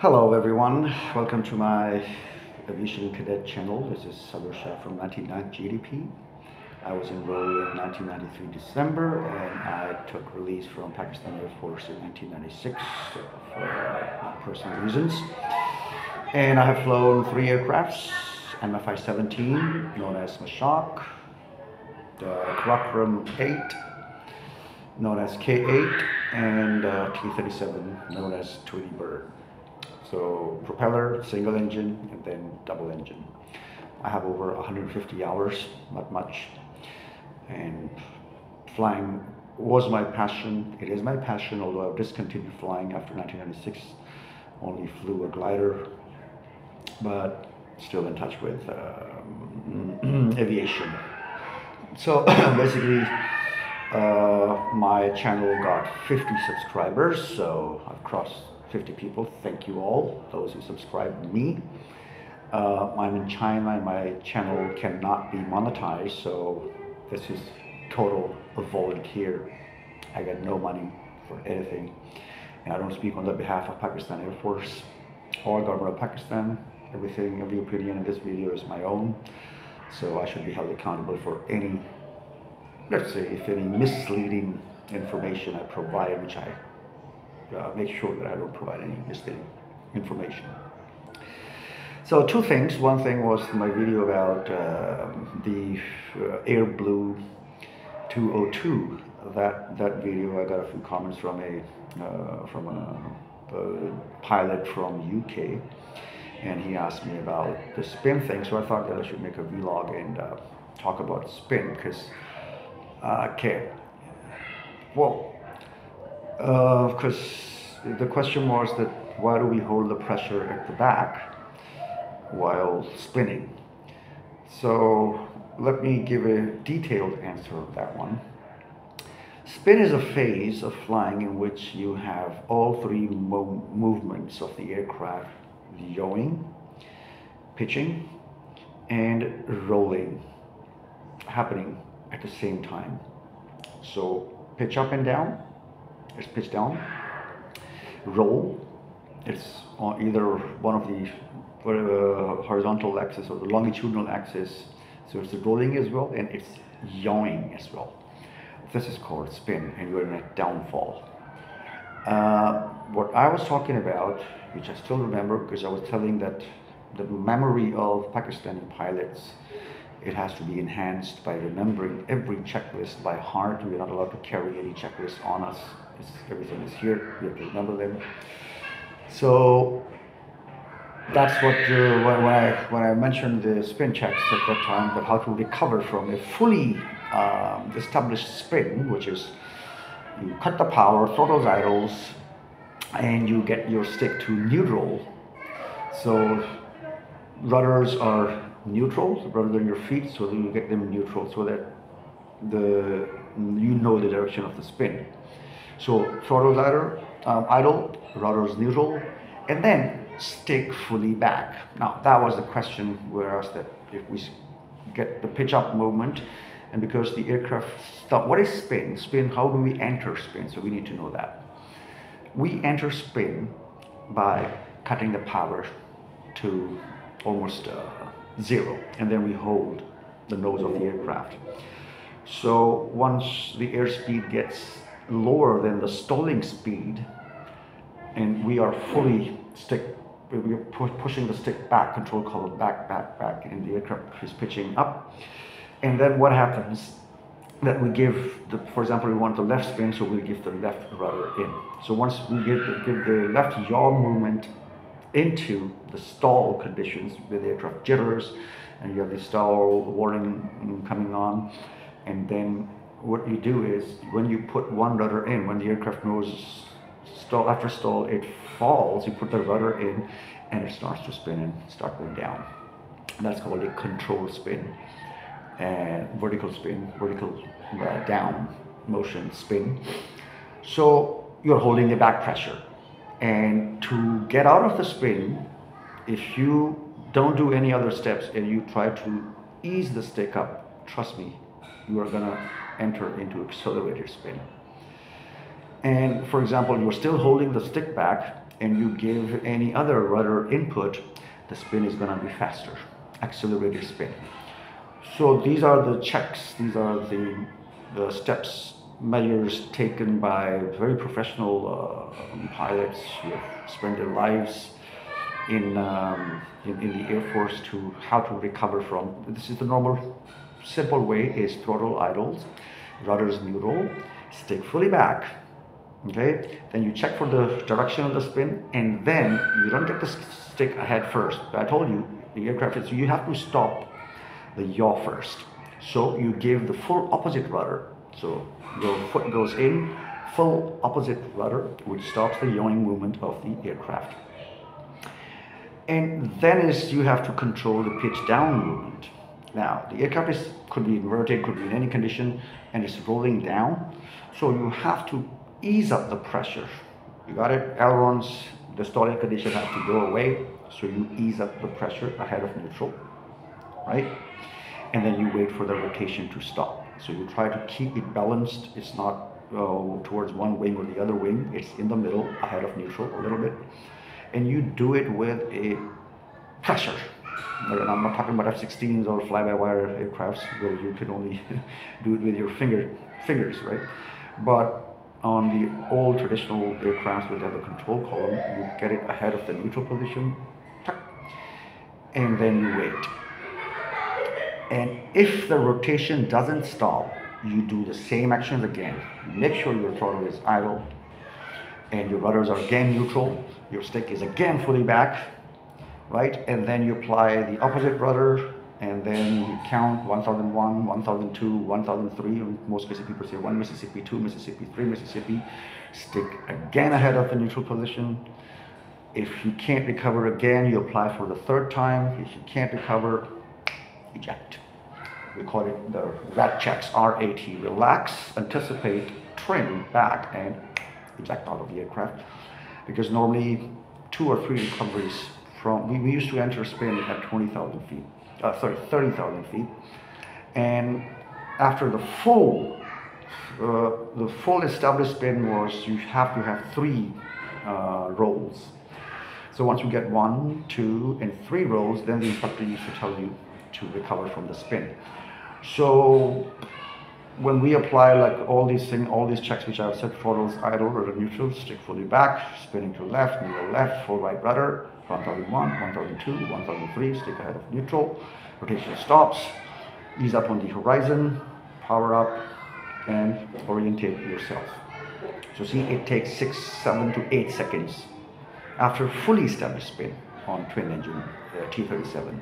Hello everyone, welcome to my Aviation Cadet channel. This is Salursha from 99th GDP. I was enrolled in 1993 December and I took release from Pakistan Air Force in 1996 for personal reasons. And I have flown 3 aircrafts, MFI-17 known as Mashak, the Karakram 8 known as K8, and T-37 known as Tweety Bird. So propeller, single engine, and then double engine. I have over 150 hours, not much. And flying was my passion. It is my passion, although I've discontinued flying after 1996. Only flew a glider, but still in touch with aviation. So basically, my channel got 50 subscribers, so I've crossed 50 people. Thank you all, those who subscribe to me. I'm in China and my channel cannot be monetized, so this is total volunteer. I get no money for anything, and I don't speak on the behalf of Pakistan Air Force or government of Pakistan. Every opinion in this video is my own, so I should be held accountable for any, let's say, if any misleading information I provide, which I make sure that I don't provide any misleading information. So 2 things. One thing was my video about the Air Blue 202. That video, I got a few comments from a pilot from UK, and he asked me about the spin thing. So I thought that I should make a vlog and talk about spin, because okay, well, because the question was that why do we hold the pressure at the back while spinning? So let me give a detailed answer of that one. Spin is a phase of flying in which you have all 3 movements of the aircraft: yawing, pitching, and rolling happening at the same time. So pitch up and down, it's pitch down. Roll, it's on either one of the horizontal axis or the longitudinal axis. So it's rolling as well, and it's yawing as well. This is called spin, and you're in a downfall. What I was talking about, which I still remember because I was telling that the memory of Pakistani pilots, it has to be enhanced by remembering every checklist by heart. We are not allowed to carry any checklist on us. Everything is here. We have to remember them. So that's what when I mentioned the spin checks at that time, that how to recover from a fully established spin, which is you cut the power, throttles idles, and you get your stick to neutral. So rudders are neutral rather than your feet, so that you get them neutral, so that you know the direction of the spin. So throttles idle, rudders neutral, and then stick fully back. Now that was the question we asked, that if we get the pitch up movement, and because the aircraft stop, what is spin? Spin, how do we enter spin? So we need to know that. We enter spin by cutting the power to almost 0, and then we hold the nose of the aircraft. So once the airspeed gets lower than the stalling speed, and we are fully we are pushing the stick back, control column back, and the aircraft is pitching up. And then what happens, that we give for example, we want the left spin, so we give the left rudder in. So once we give the left yaw movement into the stall conditions, where the aircraft jitters and you have the stall warning coming on, and then what you do is, when you put one rudder in, when the aircraft knows stall after stall, it falls, you put the rudder in and it starts to spin and start going down. And that's called a control spin, and vertical spin, vertical down motion spin. So you're holding the back pressure, and to get out of the spin, if you don't do any other steps and you try to ease the stick up, trust me, you are gonna enter into accelerated spin. And for example, you're still holding the stick back and you give any other rudder input, the spin is going to be faster, accelerated spin. So these are the checks, these are the steps, measures taken by very professional pilots who have spent their lives in the Air Force to how to recover from. This is the normal, simple way is throttle idles, rudders neutral, stick fully back. Okay, then you check for the direction of the spin, and then you don't get the stick ahead first. I told you the aircraft is, you have to stop the yaw first. So you give the full opposite rudder. So your foot goes in, full opposite rudder, which stops the yawing movement of the aircraft. And then is you have to control the pitch down movement. Now the aircraft could be inverted, could be in any condition, and it's rolling down. So you have to ease up the pressure. You got it? Ailerons, the stalling condition has to go away. So you ease up the pressure ahead of neutral, right? And then you wait for the rotation to stop. So you try to keep it balanced. It's not towards one wing or the other wing. It's in the middle, ahead of neutral a little bit. And you do it with a pressure. And I'm not talking about F-16s or fly-by-wire aircrafts where you can only do it with your fingers, right? But on the old traditional aircrafts with the control column, you get it ahead of the neutral position, and then you wait. And if the rotation doesn't stop, you do the same actions again. Make sure your throttle is idle, and your rudders are again neutral. Your stick is again fully back, right? And then you apply the opposite rudder, and then you count 1001, 1002, 1003. In most cases, people say 1 Mississippi, 2 Mississippi, 3 Mississippi. Stick again ahead of the neutral position. If you can't recover again, you apply for the third time. If you can't recover, eject. We call it the RAT checks, R-A-T, relax, anticipate, trim, back, and eject out of the aircraft. Because normally 2 or 3 recoveries from, we used to enter spin at 20,000 feet, 30,000 feet. And after the full established spin was, you have to have 3 rolls. So once you get 1, 2, and 3 rolls, then the instructor used to tell you to recover from the spin. So when we apply like all these things, all these checks which I've said, throttles idle, rudder neutral, stick fully back, spinning to left, neutral left, full right rudder, 1001, 1002, 1003, stick ahead of neutral, rotation stops, ease up on the horizon, power up, and orientate yourself. So see, it takes 6, 7 to 8 seconds after fully established spin on twin engine T-37.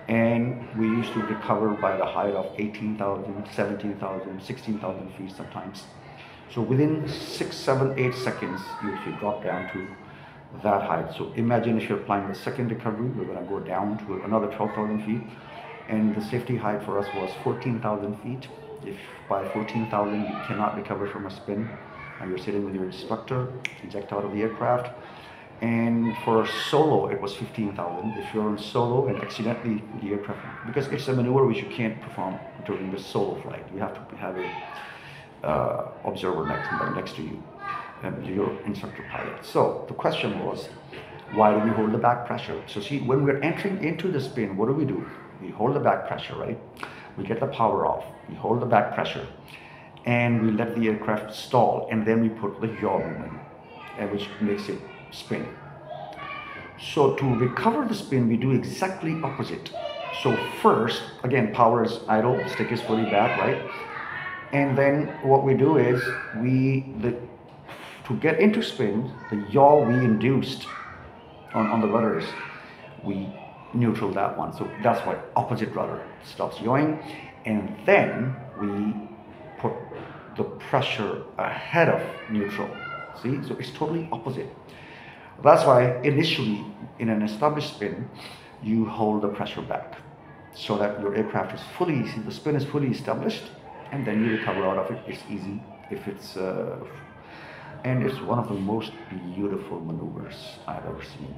And we used to recover by the height of 18,000, 17,000, 16,000 feet sometimes. So within 6, 7, 8 seconds, you should drop down to that height. So imagine if you're applying the second recovery, we're going to go down to another 12,000 feet. And the safety height for us was 14,000 feet. If by 14,000 you cannot recover from a spin, and you're sitting with your instructor, eject out of the aircraft. And for solo, it was 15,000. If you're on solo and accidentally the aircraft, because it's a maneuver which you can't perform during the solo flight. You have to have a observer next to you, and your instructor pilot. So the question was, why do we hold the back pressure? So see, when we're entering into the spin, what do? We hold the back pressure, right? We get the power off. We hold the back pressure, and we let the aircraft stall, and then we put the yaw movement, which makes it spin. So to recover the spin, we do exactly opposite. So first, again, power is idle, stick is fully back, right? And then what we do is to get into spin, the yaw we induced on the rudders, we neutral that one. So that's why opposite rudder stops yawing, and then we put the pressure ahead of neutral. See, so it's totally opposite. That's why initially in an established spin, you hold the pressure back so that your aircraft is the spin is fully established, and then you recover out of it. It's easy if it's, and it's one of the most beautiful maneuvers I've ever seen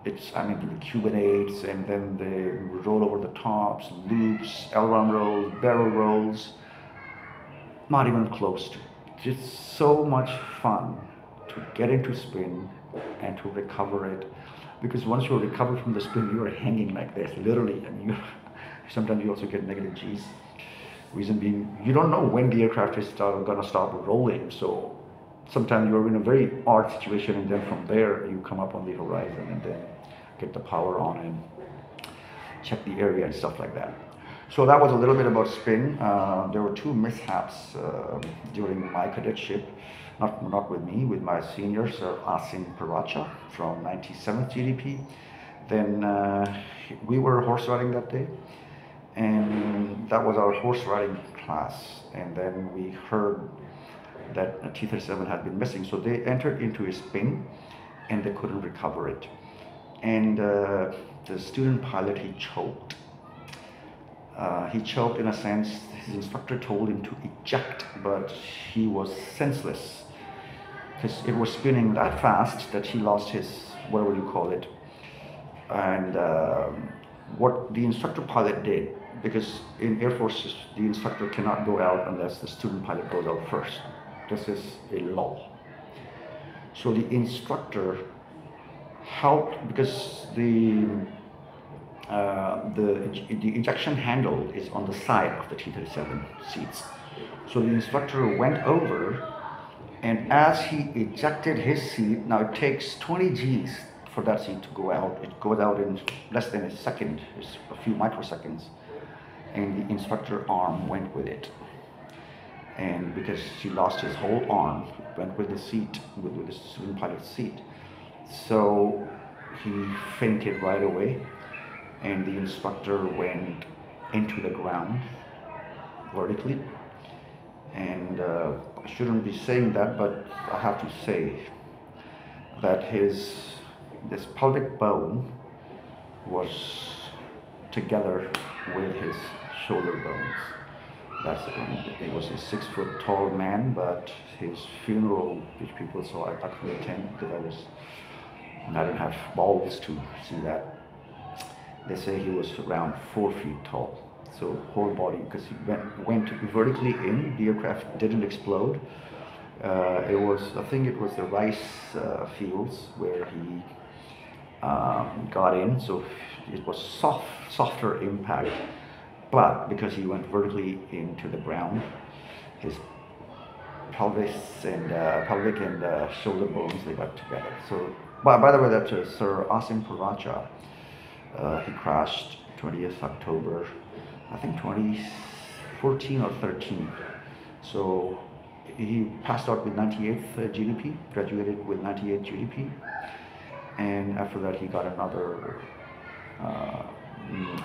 the cubinates, and then they roll over the tops, loops, aileron rolls, barrel rolls, not even close to. Just so much fun. to get into spin and to recover it. Because once you recover from the spin, you are hanging like this, literally, and you sometimes you also get negative G's. Reason being, you don't know when the aircraft is gonna start rolling. So sometimes you're in a very odd situation, and then from there you come up on the horizon and then get the power on and check the area and stuff like that. So that was a little bit about spin. There were two mishaps during my cadetship, not with me, with my senior, Sir Asim Paracha from 97th GDP. Then we were horse riding that day, and that was our horse riding class. And then we heard that a T-37 had been missing, so they entered into a spin, and they couldn't recover it. And the student pilot, he choked. He choked in a sense. His instructor told him to eject, but he was senseless because it was spinning that fast that he lost his, whatever you call it. And what the instructor pilot did, because in Air Force, the instructor cannot go out unless the student pilot goes out first. This is a law. So the instructor helped, because the ejection handle is on the side of the T-37 seats. So the instructor went over, and as he ejected his seat, now it takes 20 Gs for that seat to go out. It goes out in less than a second, it's a few microseconds, and the instructor arm went with it. And because he lost his whole arm, it went with the seat, with the student pilot's seat. So he fainted right away, and the instructor went into the ground vertically. And I shouldn't be saying that, but I have to say that this pelvic bone was together with his shoulder bones. That's it. He was a 6 foot tall man, but his funeral, which people saw, I couldn't attend because I didn't have balls to see that. They say he was around 4 feet tall. So whole body, because he went vertically in, the aircraft didn't explode. It was, I think it was the rice fields where he got in, so it was softer impact. But because he went vertically into the ground, his pelvic and shoulder bones, they got together. So, by the way, that's Sir Asim Paracha. He crashed 20th October, I think 2014 or 13. So he passed out with 98th GDP, graduated with 98 GDP, and after that he got another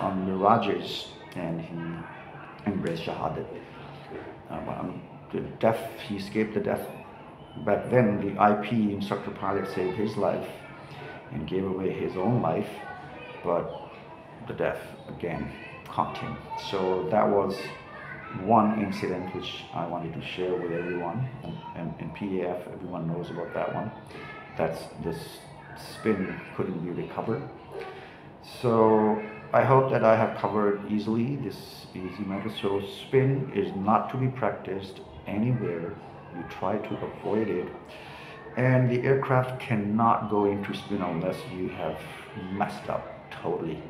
on Mirages, and he embraced Shahadat. The death, he escaped the death. Back then, the IP instructor pilot saved his life and gave away his own life, but the death again caught him. So that was one incident which I wanted to share with everyone. And in PAF, everyone knows about that one. That's this spin couldn't be recovered. So I hope that I have covered easily this easy matter. So spin is not to be practiced anywhere. You try to avoid it. And the aircraft cannot go into spin unless you have messed up totally.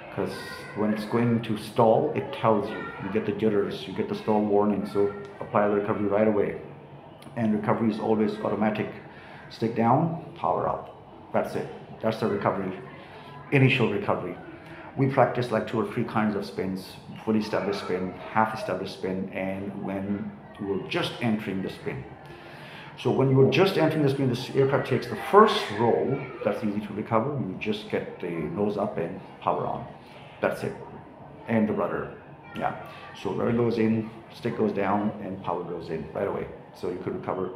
Because when it's going to stall, it tells you. You get the jitters, you get the stall warning. So apply the recovery right away. And recovery is always automatic. Stick down, power up. That's it. That's the recovery. Initial recovery. We practice like 2 or 3 kinds of spins: fully established spin, half established spin, and when we're just entering the spin. So when you're just entering the spin, this aircraft takes the first roll. That's easy to recover. You just get the nose up and power on. That's it. And the rudder. Yeah. So rudder goes in, stick goes down, and power goes in right away. So you could recover.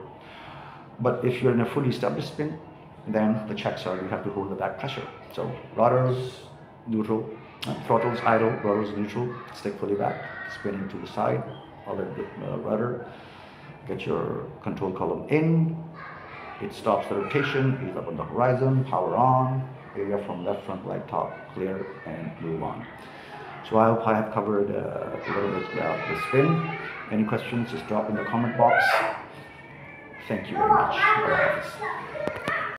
But if you're in a fully established spin, then the checks are you have to hold the back pressure. So rudders neutral, throttles idle, rudders neutral, stick fully back, spinning to the side, other rudder, get your control column in, it stops the rotation, is up on the horizon, power on, area from left front, right top, clear, and move on. So I hope I have covered a little bit about the spin. Any questions, just drop in the comment box. Thank you very much. Allah Hafiz.